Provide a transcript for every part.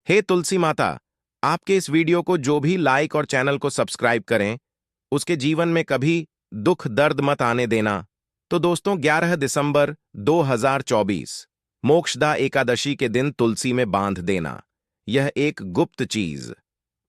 हे तुलसी माता, आपके इस वीडियो को जो भी लाइक और चैनल को सब्सक्राइब करें, उसके जीवन में कभी दुख दर्द मत आने देना। तो दोस्तों, 11 दिसंबर 2024 मोक्षदा एकादशी के दिन तुलसी में बांध देना। यह एक गुप्त चीज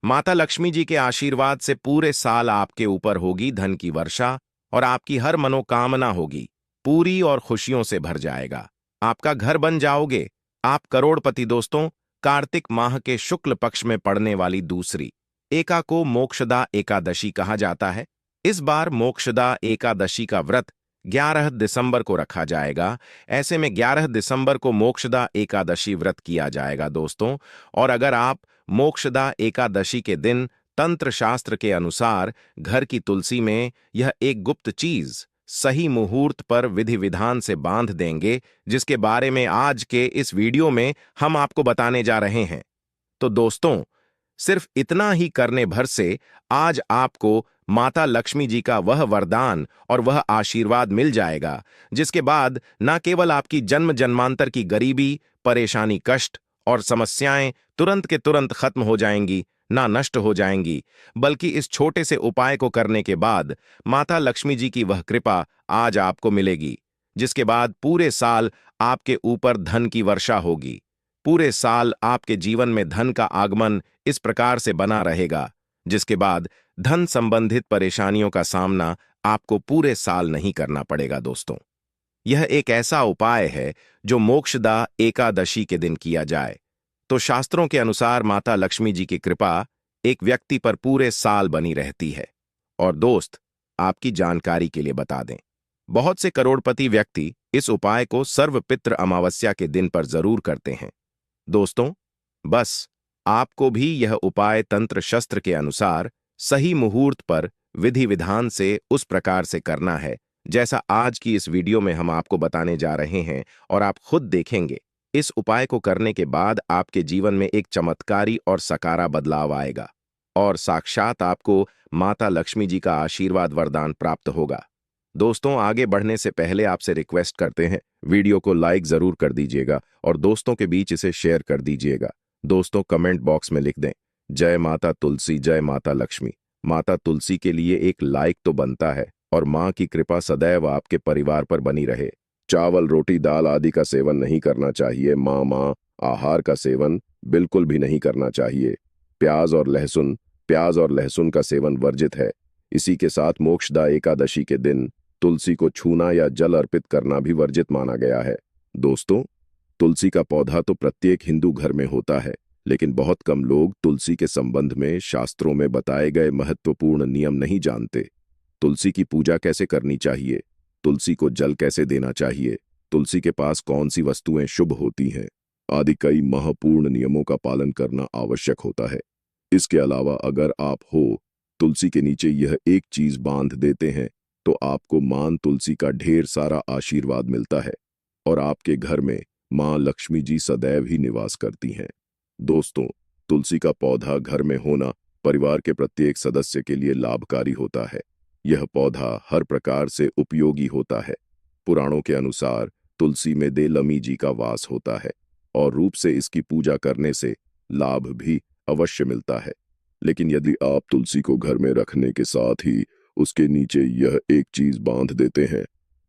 माता लक्ष्मी जी के आशीर्वाद से पूरे साल आपके ऊपर होगी धन की वर्षा, और आपकी हर मनोकामना होगी पूरी और खुशियों से भर जाएगा। आपका घर बन जाओगे, आप करोड़पति। दोस्तों, कार्तिक माह के शुक्ल पक्ष में पड़ने वाली दूसरी एका को मोक्षदा एकादशी कहा जाता है। इस बार मोक्षदा एकादशी का व्रत 11 दिसंबर को रखा जाएगा। ऐसे में 11 दिसंबर को मोक्षदा एकादशी व्रत किया जाएगा दोस्तों। और अगर आप मोक्षदा एकादशी के दिन तंत्र शास्त्र के अनुसार घर की तुलसी में यह एक गुप्त चीज सही मुहूर्त पर विधि विधान से बांध देंगे, जिसके बारे में आज के इस वीडियो में हम आपको बताने जा रहे हैं। तो दोस्तों, सिर्फ इतना ही करने भर से आज आपको माता लक्ष्मी जी का वह वरदान और वह आशीर्वाद मिल जाएगा, जिसके बाद न केवल आपकी जन्म जन्मांतर की गरीबी, परेशानी, कष्ट और समस्याएं तुरंत के तुरंत खत्म हो जाएंगी, ना नष्ट हो जाएंगी, बल्कि इस छोटे से उपाय को करने के बाद माता लक्ष्मी जी की वह कृपा आज आपको मिलेगी, जिसके बाद पूरे साल आपके ऊपर धन की वर्षा होगी। पूरे साल आपके जीवन में धन का आगमन इस प्रकार से बना रहेगा, जिसके बाद धन संबंधित परेशानियों का सामना आपको पूरे साल नहीं करना पड़ेगा। दोस्तों, यह एक ऐसा उपाय है जो मोक्षदा एकादशी के दिन किया जाए तो शास्त्रों के अनुसार माता लक्ष्मी जी की कृपा एक व्यक्ति पर पूरे साल बनी रहती है। और दोस्त, आपकी जानकारी के लिए बता दें, बहुत से करोड़पति व्यक्ति इस उपाय को सर्वपित्र अमावस्या के दिन पर जरूर करते हैं। दोस्तों, बस आपको भी यह उपाय तंत्र शस्त्र के अनुसार सही मुहूर्त पर विधि विधान से उस प्रकार से करना है जैसा आज की इस वीडियो में हम आपको बताने जा रहे हैं। और आप खुद देखेंगे, इस उपाय को करने के बाद आपके जीवन में एक चमत्कारी और सकारा बदलाव आएगा और साक्षात आपको माता लक्ष्मी जी का आशीर्वाद वरदान प्राप्त होगा। दोस्तों, आगे बढ़ने से पहले आपसे रिक्वेस्ट करते हैं, वीडियो को लाइक जरूर कर दीजिएगा और दोस्तों के बीच इसे शेयर कर दीजिएगा। दोस्तों, कमेंट बॉक्स में लिख दें, जय माता तुलसी, जय माता लक्ष्मी। माता तुलसी के लिए एक लाइक तो बनता है और मां की कृपा सदैव आपके परिवार पर बनी रहे। चावल, रोटी, दाल आदि का सेवन नहीं करना चाहिए। मां आहार का सेवन बिल्कुल भी नहीं करना चाहिए। प्याज और लहसुन का सेवन वर्जित है। इसी के साथ मोक्षदा एकादशी के दिन तुलसी को छूना या जल अर्पित करना भी वर्जित माना गया है। दोस्तों, तुलसी का पौधा तो प्रत्येक हिंदू घर में होता है, लेकिन बहुत कम लोग तुलसी के संबंध में शास्त्रों में बताए गए महत्वपूर्ण नियम नहीं जानते। तुलसी की पूजा कैसे करनी चाहिए, तुलसी को जल कैसे देना चाहिए, तुलसी के पास कौन सी वस्तुएं शुभ होती हैं आदि कई महत्वपूर्ण नियमों का पालन करना आवश्यक होता है। इसके अलावा अगर आप तुलसी के नीचे यह एक चीज बांध देते हैं तो आपको मां तुलसी का ढेर सारा आशीर्वाद मिलता है और आपके घर में मां लक्ष्मी जी सदैव ही निवास करती हैं। दोस्तों, तुलसी का पौधा घर में होना परिवार के प्रत्येक सदस्य के लिए लाभकारी होता है। यह पौधा हर प्रकार से उपयोगी होता है। पुराणों के अनुसार तुलसी में दे लमी जी का वास होता है और रूप से इसकी पूजा करने से लाभ भी अवश्य मिलता है। लेकिन यदि आप तुलसी को घर में रखने के साथ ही उसके नीचे यह एक चीज बांध देते हैं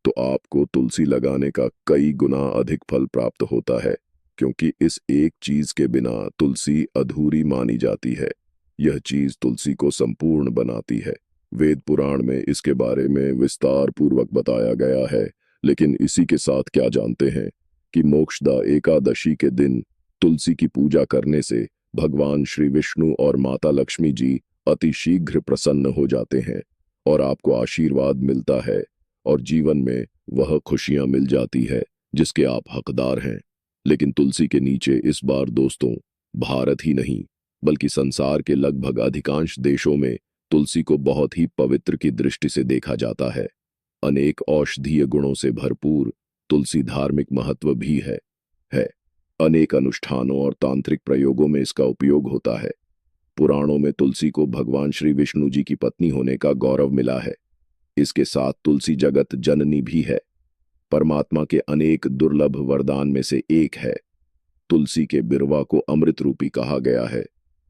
तो आपको तुलसी लगाने का कई गुना अधिक फल प्राप्त होता है, क्योंकि इस एक चीज के बिना तुलसी अधूरी मानी जाती है। यह चीज तुलसी को संपूर्ण बनाती है। वेद पुराण में इसके बारे में विस्तार पूर्वक बताया गया है। लेकिन इसी के साथ क्या जानते हैं कि मोक्षदा एकादशी के दिन तुलसी की पूजा करने से भगवान श्री विष्णु और माता लक्ष्मी जी अति शीघ्र प्रसन्न हो जाते हैं और आपको आशीर्वाद मिलता है और जीवन में वह खुशियां मिल जाती है जिसके आप हकदार हैं। लेकिन तुलसी के नीचे इस बार दोस्तों, भारत ही नहीं बल्कि संसार के लगभग अधिकांश देशों में तुलसी को बहुत ही पवित्र की दृष्टि से देखा जाता है। अनेक औषधीय गुणों से भरपूर तुलसी धार्मिक महत्व भी है। अनेक अनुष्ठानों और तांत्रिक प्रयोगों में इसका उपयोग होता है। पुराणों में तुलसी को भगवान श्री विष्णु जी की पत्नी होने का गौरव मिला है। इसके साथ तुलसी जगत जननी भी है, परमात्मा के अनेक दुर्लभ वरदान में से एक है। तुलसी के बिरवा को अमृत रूपी कहा गया है।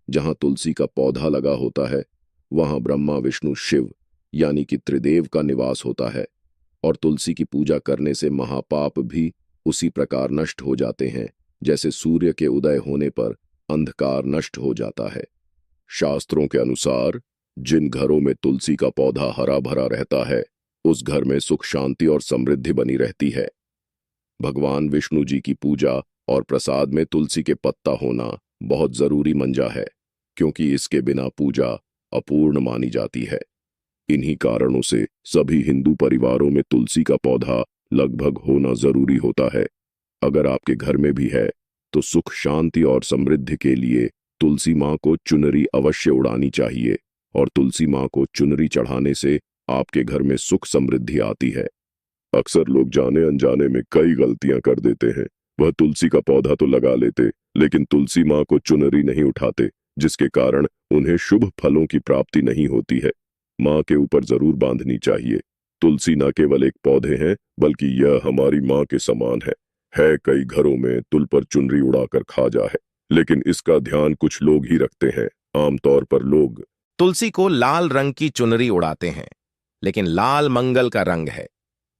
जहां तुलसी का पौधा लगा होता है वहां ब्रह्मा विष्णु शिव यानी कि त्रिदेव का निवास होता है, और तुलसी की पूजा करने से महापाप भी उसी प्रकार नष्ट हो जाते हैं जैसे सूर्य के उदय होने पर अंधकार नष्ट हो जाता है। शास्त्रों के अनुसार जिन घरों में तुलसी का पौधा हरा भरा रहता है उस घर में सुख शांति और समृद्धि बनी रहती है। भगवान विष्णु जी की पूजा और प्रसाद में तुलसी के पत्ता होना बहुत जरूरी मंजा है, क्योंकि इसके बिना पूजा अपूर्ण मानी जाती है। इन्हीं कारणों से सभी हिंदू परिवारों में तुलसी का पौधा लगभग होना जरूरी होता है। अगर आपके घर में भी है तो सुख शांति और समृद्धि के लिए तुलसी माँ को चुनरी अवश्य उड़ानी चाहिए, और तुलसी माँ को चुनरी चढ़ाने से आपके घर में सुख समृद्धि आती है। अक्सर लोग जाने अनजाने में कई गलतियां कर देते हैं। वह तुलसी का पौधा तो लगा लेते लेकिन तुलसी माँ को चुनरी नहीं उठाते, जिसके कारण उन्हें शुभ फलों की प्राप्ति नहीं होती है। माँ के ऊपर जरूर बांधनी चाहिए। तुलसी न केवल एक पौधे हैं बल्कि यह हमारी माँ के समान है। कई घरों में तुल पर चुनरी उड़ाकर खा जा है, लेकिन इसका ध्यान कुछ लोग ही रखते हैं। आमतौर पर लोग तुलसी को लाल रंग की चुनरी उड़ाते हैं, लेकिन लाल मंगल का रंग है।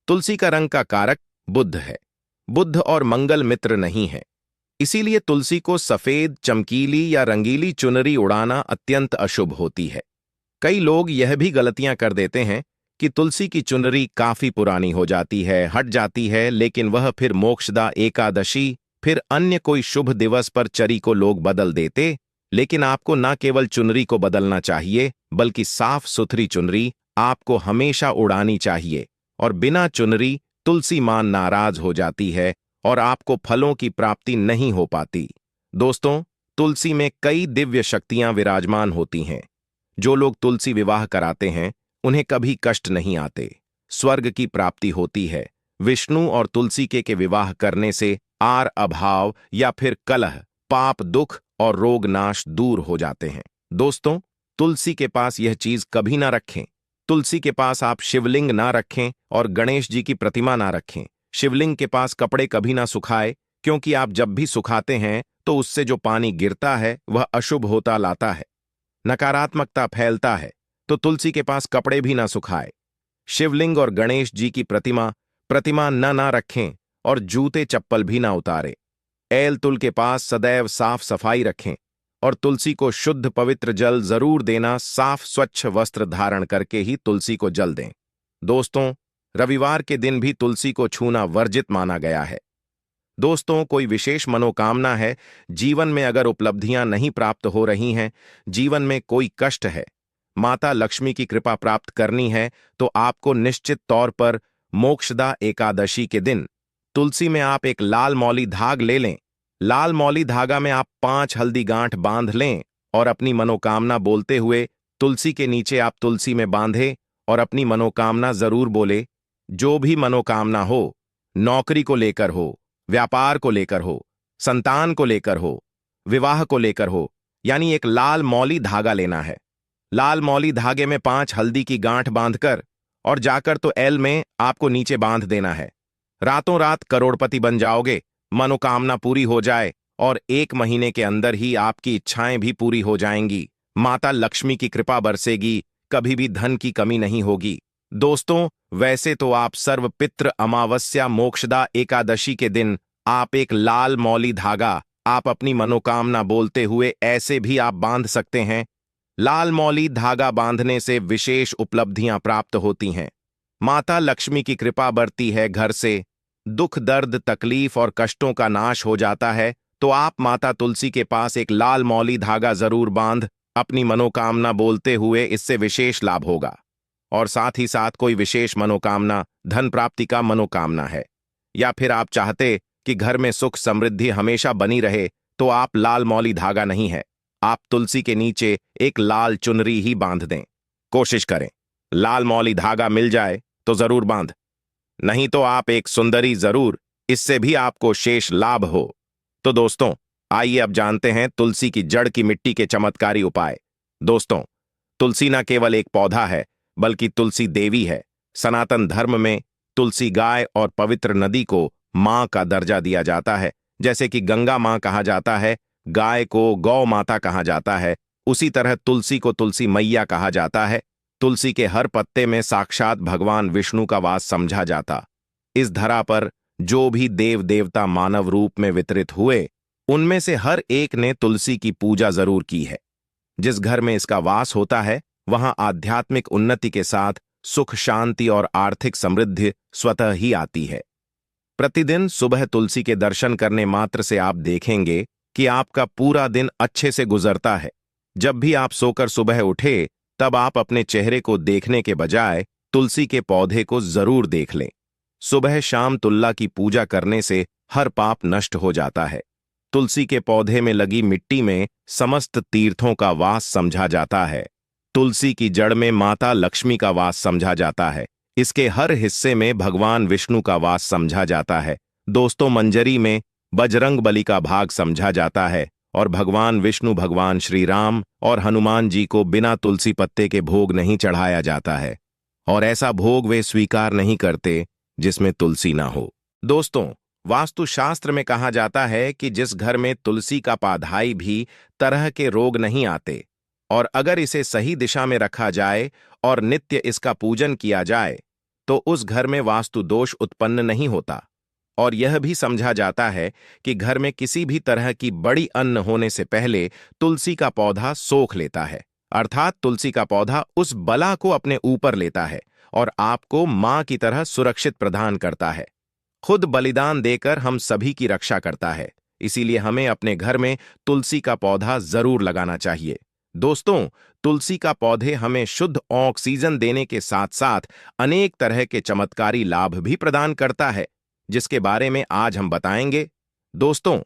तुलसी का रंग का कारक बुध है। बुध और मंगल मित्र नहीं है, इसीलिए तुलसी को सफेद, चमकीली या रंगीली चुनरी उड़ाना अत्यंत अशुभ होती है। कई लोग यह भी गलतियां कर देते हैं कि तुलसी की चुनरी काफी पुरानी हो जाती है, हट जाती है, लेकिन वह फिर मोक्षदा एकादशी फिर अन्य कोई शुभ दिवस पर चरी को लोग बदल देते। लेकिन आपको न केवल चुनरी को बदलना चाहिए बल्कि साफ सुथरी चुनरी आपको हमेशा उड़ानी चाहिए, और बिना चुनरी तुलसी मां नाराज हो जाती है और आपको फलों की प्राप्ति नहीं हो पाती। दोस्तों, तुलसी में कई दिव्य शक्तियां विराजमान होती हैं। जो लोग तुलसी विवाह कराते हैं उन्हें कभी कष्ट नहीं आते, स्वर्ग की प्राप्ति होती है। विष्णु और तुलसी के विवाह करने से आर अभाव या फिर कलह, पाप, दुख और रोग नाश दूर हो जाते हैं। दोस्तों, तुलसी के पास यह चीज कभी ना रखें। तुलसी के पास आप शिवलिंग ना रखें और गणेश जी की प्रतिमा ना रखें। शिवलिंग के पास कपड़े कभी ना सुखाए, क्योंकि आप जब भी सुखाते हैं तो उससे जो पानी गिरता है वह अशुभ होता लाता है, नकारात्मकता फैलता है। तो तुलसी के पास कपड़े भी ना सुखाए। शिवलिंग और गणेश जी की प्रतिमा ना रखें और जूते चप्पल भी ना उतारे। एल तुल के पास सदैव साफ सफाई रखें और तुलसी को शुद्ध पवित्र जल जरूर देना। साफ स्वच्छ वस्त्र धारण करके ही तुलसी को जल दें। दोस्तों, रविवार के दिन भी तुलसी को छूना वर्जित माना गया है। दोस्तों, कोई विशेष मनोकामना है, जीवन में अगर उपलब्धियां नहीं प्राप्त हो रही हैं, जीवन में कोई कष्ट है, माता लक्ष्मी की कृपा प्राप्त करनी है, तो आपको निश्चित तौर पर मोक्षदा एकादशी के दिन तुलसी में आप एक लाल मौली धाग ले लें। लाल मौली धागा में आप 5 हल्दी गांठ बांध लें और अपनी मनोकामना बोलते हुए तुलसी के नीचे आप तुलसी में बांधे और अपनी मनोकामना जरूर बोले। जो भी मनोकामना हो, नौकरी को लेकर हो, व्यापार को लेकर हो, संतान को लेकर हो, विवाह को लेकर हो, यानी एक लाल मौली धागा लेना है। लाल मौली धागे में 5 हल्दी की गांठ बांधकर और जाकर तो एल में आपको नीचे बांध देना है। रातों रात करोड़पति बन जाओगे, मनोकामना पूरी हो जाए और 1 महीने के अंदर ही आपकी इच्छाएं भी पूरी हो जाएंगी। माता लक्ष्मी की कृपा बरसेगी, कभी भी धन की कमी नहीं होगी। दोस्तों, वैसे तो आप सर्वपित्र अमावस्या मोक्षदा एकादशी के दिन आप एक लाल मौली धागा आप अपनी मनोकामना बोलते हुए ऐसे भी आप बांध सकते हैं। लाल मौली धागा बांधने से विशेष उपलब्धियां प्राप्त होती हैं। माता लक्ष्मी की कृपा बरती है घर से, दुख दर्द तकलीफ और कष्टों का नाश हो जाता है। तो आप माता तुलसी के पास एक लाल मौली धागा जरूर बांध अपनी मनोकामना बोलते हुए, इससे विशेष लाभ होगा। और साथ ही साथ कोई विशेष मनोकामना, धन प्राप्ति का मनोकामना है, या फिर आप चाहते कि घर में सुख समृद्धि हमेशा बनी रहे, तो आप लाल मौली धागा नहीं है, आप तुलसी के नीचे एक लाल चुनरी ही बांध दें। कोशिश करें लाल मौली धागा मिल जाए तो जरूर बांध, नहीं तो आप एक सुंदरी जरूर, इससे भी आपको शेष लाभ हो। तो दोस्तों, आइए अब जानते हैं तुलसी की जड़ की मिट्टी के चमत्कारी उपाय। दोस्तों, तुलसी न केवल एक पौधा है बल्कि तुलसी देवी है। सनातन धर्म में तुलसी गाय और पवित्र नदी को मां का दर्जा दिया जाता है, जैसे कि गंगा माँ कहा जाता है, गाय को गौ माता कहा जाता है, उसी तरह तुलसी को तुलसी मैया कहा जाता है। तुलसी के हर पत्ते में साक्षात भगवान विष्णु का वास समझा जाता। इस धरा पर जो भी देव देवता मानव रूप में वितरित हुए, उनमें से हर एक ने तुलसी की पूजा जरूर की है। जिस घर में इसका वास होता है, वहां आध्यात्मिक उन्नति के साथ सुख, शांति और आर्थिक समृद्धि स्वतः ही आती है। प्रतिदिन सुबह तुलसी के दर्शन करने मात्र से आप देखेंगे कि आपका पूरा दिन अच्छे से गुजरता है। जब भी आप सोकर सुबह उठे, तब आप अपने चेहरे को देखने के बजाय तुलसी के पौधे को जरूर देख लें। सुबह शाम तुल्ला की पूजा करने से हर पाप नष्ट हो जाता है। तुलसी के पौधे में लगी मिट्टी में समस्त तीर्थों का वास समझा जाता है। तुलसी की जड़ में माता लक्ष्मी का वास समझा जाता है। इसके हर हिस्से में भगवान विष्णु का वास समझा जाता है। दोस्तों, मंजरी में बजरंग बली का भाग समझा जाता है और भगवान विष्णु, भगवान श्री राम और हनुमान जी को बिना तुलसी पत्ते के भोग नहीं चढ़ाया जाता है, और ऐसा भोग वे स्वीकार नहीं करते जिसमें तुलसी ना हो। दोस्तों, वास्तुशास्त्र में कहा जाता है कि जिस घर में तुलसी का पौधाई भी तरह के रोग नहीं आते, और अगर इसे सही दिशा में रखा जाए और नित्य इसका पूजन किया जाए, तो उस घर में वास्तु दोष उत्पन्न नहीं होता। और यह भी समझा जाता है कि घर में किसी भी तरह की बड़ी अन्न होने से पहले तुलसी का पौधा सोख लेता है, अर्थात तुलसी का पौधा उस बला को अपने ऊपर लेता है और आपको मां की तरह सुरक्षित प्रदान करता है। खुद बलिदान देकर हम सभी की रक्षा करता है। इसीलिए हमें अपने घर में तुलसी का पौधा जरूर लगाना चाहिए। दोस्तों, तुलसी का पौधे हमें शुद्ध ऑक्सीजन देने के साथ साथ अनेक तरह के चमत्कारी लाभ भी प्रदान करता है, जिसके बारे में आज हम बताएंगे। दोस्तों,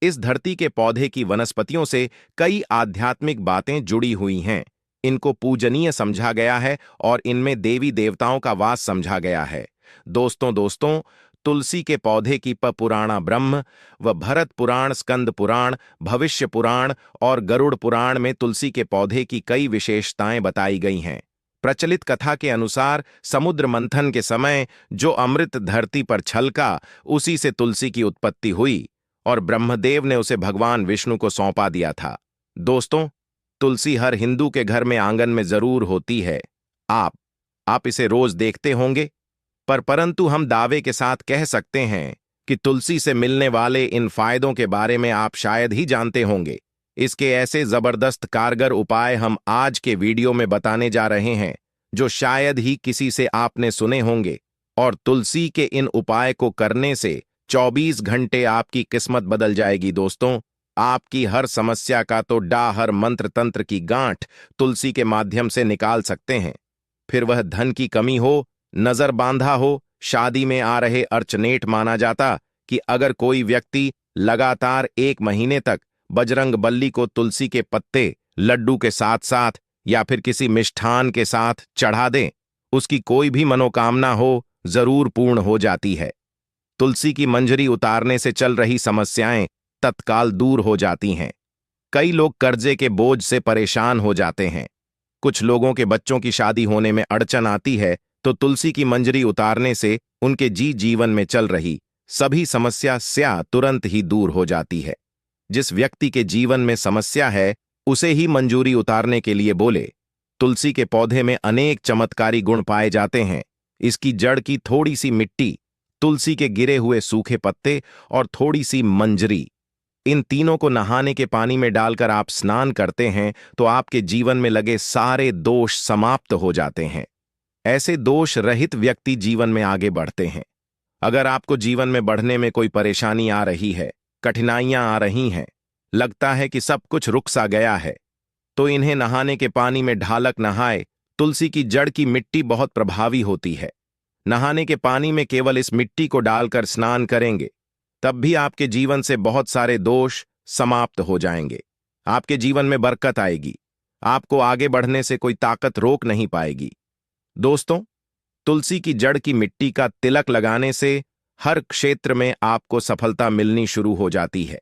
इस धरती के पौधे की वनस्पतियों से कई आध्यात्मिक बातें जुड़ी हुई हैं। इनको पूजनीय समझा गया है और इनमें देवी देवताओं का वास समझा गया है। दोस्तों, तुलसी के पौधे की पुराण ब्रह्म व भरत पुराण, स्कंद पुराण, भविष्य पुराण और गरुड़ पुराण में तुलसी के पौधे की कई विशेषताएं बताई गई हैं। प्रचलित कथा के अनुसार समुद्र मंथन के समय जो अमृत धरती पर छलका, उसी से तुलसी की उत्पत्ति हुई और ब्रह्मदेव ने उसे भगवान विष्णु को सौंपा दिया था। दोस्तों, तुलसी हर हिंदू के घर में आंगन में जरूर होती है। आप इसे रोज देखते होंगे, परंतु हम दावे के साथ कह सकते हैं कि तुलसी से मिलने वाले इन फायदों के बारे में आप शायद ही जानते होंगे। इसके ऐसे जबरदस्त कारगर उपाय हम आज के वीडियो में बताने जा रहे हैं, जो शायद ही किसी से आपने सुने होंगे। और तुलसी के इन उपाय को करने से 24 घंटे आपकी किस्मत बदल जाएगी। दोस्तों, आपकी हर समस्या का तो हर मंत्र तंत्र की गांठ तुलसी के माध्यम से निकाल सकते हैं। फिर वह धन की कमी हो, नजर बांधा हो, शादी में आ रहे अर्चनेट माना जाता कि अगर कोई व्यक्ति लगातार 1 महीने तक बजरंग बल्ली को तुलसी के पत्ते लड्डू के साथ साथ या फिर किसी मिष्ठान के साथ चढ़ा दें, उसकी कोई भी मनोकामना हो जरूर पूर्ण हो जाती है। तुलसी की मंजरी उतारने से चल रही समस्याएं तत्काल दूर हो जाती हैं। कई लोग कर्जे के बोझ से परेशान हो जाते हैं। कुछ लोगों के बच्चों की शादी होने में अड़चन आती है, तो तुलसी की मंजरी उतारने से उनके जीवन में चल रही सभी समस्या तुरंत ही दूर हो जाती है। जिस व्यक्ति के जीवन में समस्या है, उसे ही मंजूरी उतारने के लिए बोले। तुलसी के पौधे में अनेक चमत्कारी गुण पाए जाते हैं। इसकी जड़ की थोड़ी सी मिट्टी, तुलसी के गिरे हुए सूखे पत्ते और थोड़ी सी मंजरी, इन तीनों को नहाने के पानी में डालकर आप स्नान करते हैं तो आपके जीवन में लगे सारे दोष समाप्त हो जाते हैं। ऐसे दोष रहित व्यक्ति जीवन में आगे बढ़ते हैं। अगर आपको जीवन में बढ़ने में कोई परेशानी आ रही है, कठिनाइयां आ रही हैं, लगता है कि सब कुछ रुक सा गया है, तो इन्हें नहाने के पानी में ढालक नहाए। तुलसी की जड़ की मिट्टी बहुत प्रभावी होती है। नहाने के पानी में केवल इस मिट्टी को डालकर स्नान करेंगे, तब भी आपके जीवन से बहुत सारे दोष समाप्त हो जाएंगे। आपके जीवन में बरकत आएगी। आपको आगे बढ़ने से कोई ताकत रोक नहीं पाएगी। दोस्तों, तुलसी की जड़ की मिट्टी का तिलक लगाने से हर क्षेत्र में आपको सफलता मिलनी शुरू हो जाती है।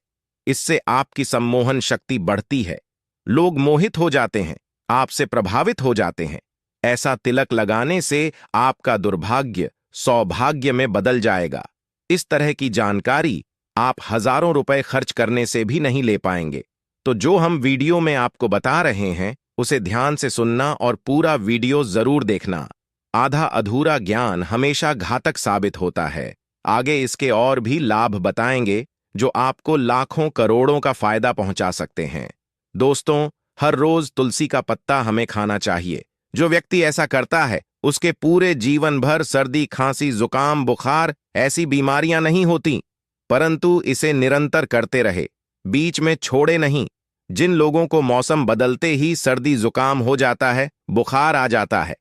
इससे आपकी सम्मोहन शक्ति बढ़ती है। लोग मोहित हो जाते हैं, आपसे प्रभावित हो जाते हैं। ऐसा तिलक लगाने से आपका दुर्भाग्य सौभाग्य में बदल जाएगा। इस तरह की जानकारी आप हजारों रुपए खर्च करने से भी नहीं ले पाएंगे। तो जो हम वीडियो में आपको बता रहे हैं उसे ध्यान से सुनना और पूरा वीडियो जरूर देखना। आधा अधूरा ज्ञान हमेशा घातक साबित होता है। आगे इसके और भी लाभ बताएंगे जो आपको लाखों करोड़ों का फायदा पहुंचा सकते हैं। दोस्तों, हर रोज तुलसी का पत्ता हमें खाना चाहिए। जो व्यक्ति ऐसा करता है उसके पूरे जीवन भर सर्दी, खांसी, जुकाम, बुखार ऐसी बीमारियां नहीं होती, परंतु इसे निरंतर करते रहे, बीच में छोड़े नहीं। जिन लोगों को मौसम बदलते ही सर्दी जुकाम हो जाता है, बुखार आ जाता है,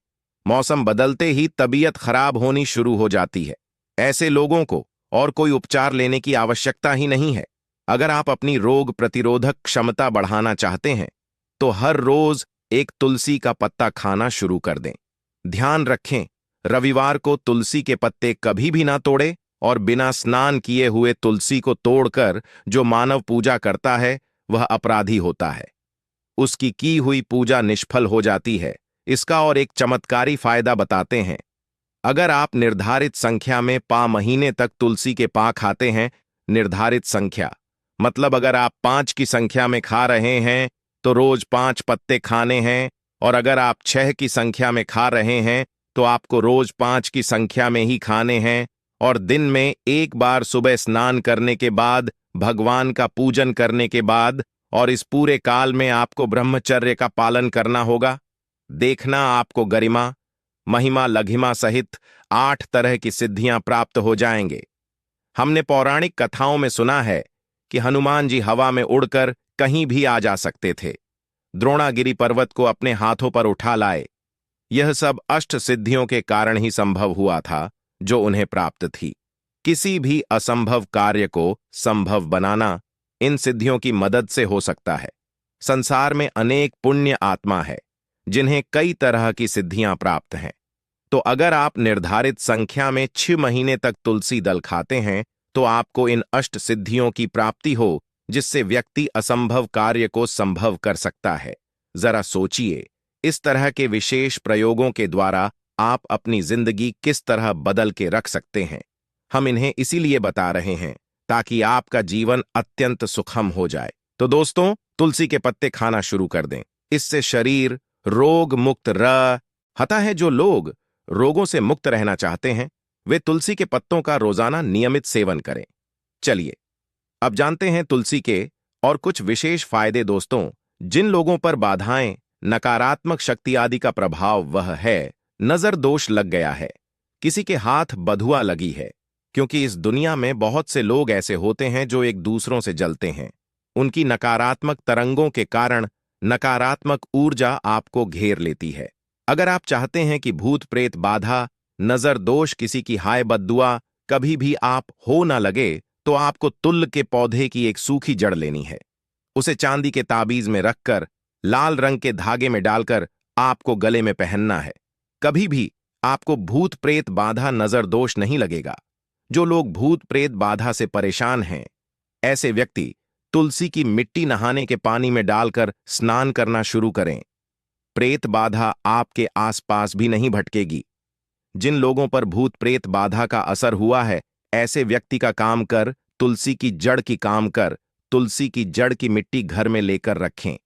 मौसम बदलते ही तबीयत खराब होनी शुरू हो जाती है, ऐसे लोगों को और कोई उपचार लेने की आवश्यकता ही नहीं है। अगर आप अपनी रोग प्रतिरोधक क्षमता बढ़ाना चाहते हैं तो हर रोज एक तुलसी का पत्ता खाना शुरू कर दें। ध्यान रखें, रविवार को तुलसी के पत्ते कभी भी ना तोड़े, और बिना स्नान किए हुए तुलसी को तोड़कर जो मानव पूजा करता है वह अपराधी होता है। उसकी की हुई पूजा निष्फल हो जाती है। इसका और एक चमत्कारी फायदा बताते हैं। अगर आप निर्धारित संख्या में महीने तक तुलसी के पा खाते हैं, निर्धारित संख्या मतलब अगर आप 5 की संख्या में खा रहे हैं तो रोज 5 पत्ते खाने हैं, और अगर आप 6 की संख्या में खा रहे हैं तो आपको रोज 5 की संख्या में ही खाने हैं, और दिन में एक बार सुबह स्नान करने के बाद, भगवान का पूजन करने के बाद, और इस पूरे काल में आपको ब्रह्मचर्य का पालन करना होगा। देखना, आपको गरिमा, महिमा, लघिमा सहित 8 तरह की सिद्धियां प्राप्त हो जाएंगे। हमने पौराणिक कथाओं में सुना है कि हनुमान जी हवा में उड़कर कहीं भी आ जा सकते थे, द्रोणागिरी पर्वत को अपने हाथों पर उठा लाए। यह सब अष्ट सिद्धियों के कारण ही संभव हुआ था जो उन्हें प्राप्त थी। किसी भी असंभव कार्य को संभव बनाना इन सिद्धियों की मदद से हो सकता है। संसार में अनेक पुण्य आत्मा है जिन्हें कई तरह की सिद्धियां प्राप्त हैं। तो अगर आप निर्धारित संख्या में 6 महीने तक तुलसी दल खाते हैं तो आपको इन अष्ट सिद्धियों की प्राप्ति हो, जिससे व्यक्ति असंभव कार्य को संभव कर सकता है। जरा सोचिए, इस तरह के विशेष प्रयोगों के द्वारा आप अपनी जिंदगी किस तरह बदल के रख सकते हैं। हम इन्हें इसीलिए बता रहे हैं ताकि आपका जीवन अत्यंत सुखम हो जाए। तो दोस्तों, तुलसी के पत्ते खाना शुरू कर दें। इससे शरीर रोग मुक्त रहता है। जो लोग रोगों से मुक्त रहना चाहते हैं वे तुलसी के पत्तों का रोजाना नियमित सेवन करें। चलिए अब जानते हैं तुलसी के और कुछ विशेष फायदे। दोस्तों, जिन लोगों पर बाधाएं, नकारात्मक शक्ति आदि का प्रभाव वह है, नजर दोष लग गया है, किसी के हाथ बधुआ लगी है, क्योंकि इस दुनिया में बहुत से लोग ऐसे होते हैं जो एक दूसरों से जलते हैं। उनकी नकारात्मक तरंगों के कारण नकारात्मक ऊर्जा आपको घेर लेती है। अगर आप चाहते हैं कि भूत प्रेत बाधा, नजर दोष, किसी की हाय बद्दुआ कभी भी आप हो ना लगे, तो आपको तुल्ल के पौधे की एक सूखी जड़ लेनी है। उसे चांदी के ताबीज में रखकर लाल रंग के धागे में डालकर आपको गले में पहनना है। कभी भी आपको भूत प्रेत बाधा, नजर दोष नहीं लगेगा। जो लोग भूत प्रेत बाधा से परेशान हैं, ऐसे व्यक्ति तुलसी की मिट्टी नहाने के पानी में डालकर स्नान करना शुरू करें। प्रेत बाधा आपके आसपास भी नहीं भटकेगी। जिन लोगों पर भूत प्रेत बाधा का असर हुआ है, ऐसे व्यक्ति का काम कर तुलसी की जड़ की काम कर तुलसी की जड़ की मिट्टी घर में लेकर रखें।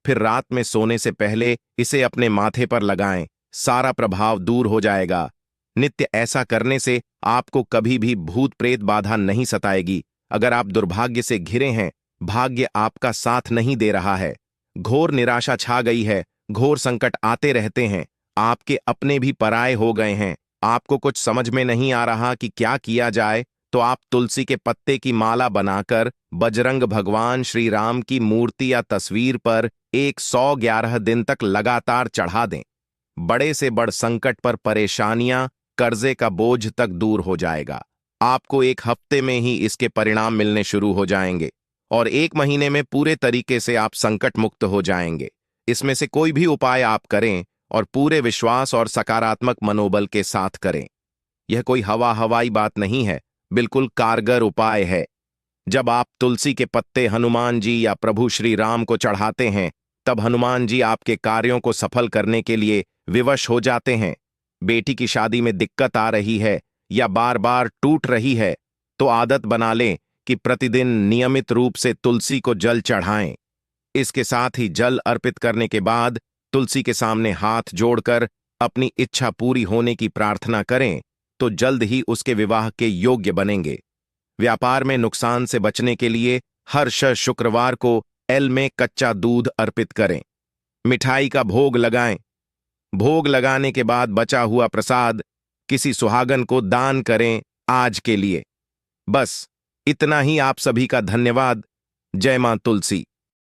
फिर रात में सोने से पहले इसे अपने माथे पर लगाएं। सारा प्रभाव दूर हो जाएगा। नित्य ऐसा करने से आपको कभी भी भूत प्रेत बाधा नहीं सताएगी। अगर आप दुर्भाग्य से घिरे हैं, भाग्य आपका साथ नहीं दे रहा है, घोर निराशा छा गई है, घोर संकट आते रहते हैं, आपके अपने भी पराये हो गए हैं, आपको कुछ समझ में नहीं आ रहा कि क्या किया जाए, तो आप तुलसी के पत्ते की माला बनाकर बजरंग भगवान श्री राम की मूर्ति या तस्वीर पर 111 दिन तक लगातार चढ़ा दें। बड़े से बड़ संकट पर परेशानियां, कर्जे का बोझ तक दूर हो जाएगा। आपको 1 हफ्ते में ही इसके परिणाम मिलने शुरू हो जाएंगे और 1 महीने में पूरे तरीके से आप संकट मुक्त हो जाएंगे। इसमें से कोई भी उपाय आप करें और पूरे विश्वास और सकारात्मक मनोबल के साथ करें। यह कोई हवाई बात नहीं है, बिल्कुल कारगर उपाय है। जब आप तुलसी के पत्ते हनुमान जी या प्रभु श्री राम को चढ़ाते हैं, तब हनुमान जी आपके कार्यों को सफल करने के लिए विवश हो जाते हैं। बेटी की शादी में दिक्कत आ रही है या बार बार टूट रही है, तो आदत बना लें कि प्रतिदिन नियमित रूप से तुलसी को जल चढ़ाएं। इसके साथ ही जल अर्पित करने के बाद तुलसी के सामने हाथ जोड़कर अपनी इच्छा पूरी होने की प्रार्थना करें तो जल्द ही उसके विवाह के योग्य बनेंगे। व्यापार में नुकसान से बचने के लिए हर शुक्रवार को एल में कच्चा दूध अर्पित करें। मिठाई का भोग लगाएं। भोग लगाने के बाद बचा हुआ प्रसाद किसी सुहागन को दान करें आज के लिए। बस इतना ही। आप सभी का धन्यवाद। जय मां तुलसी।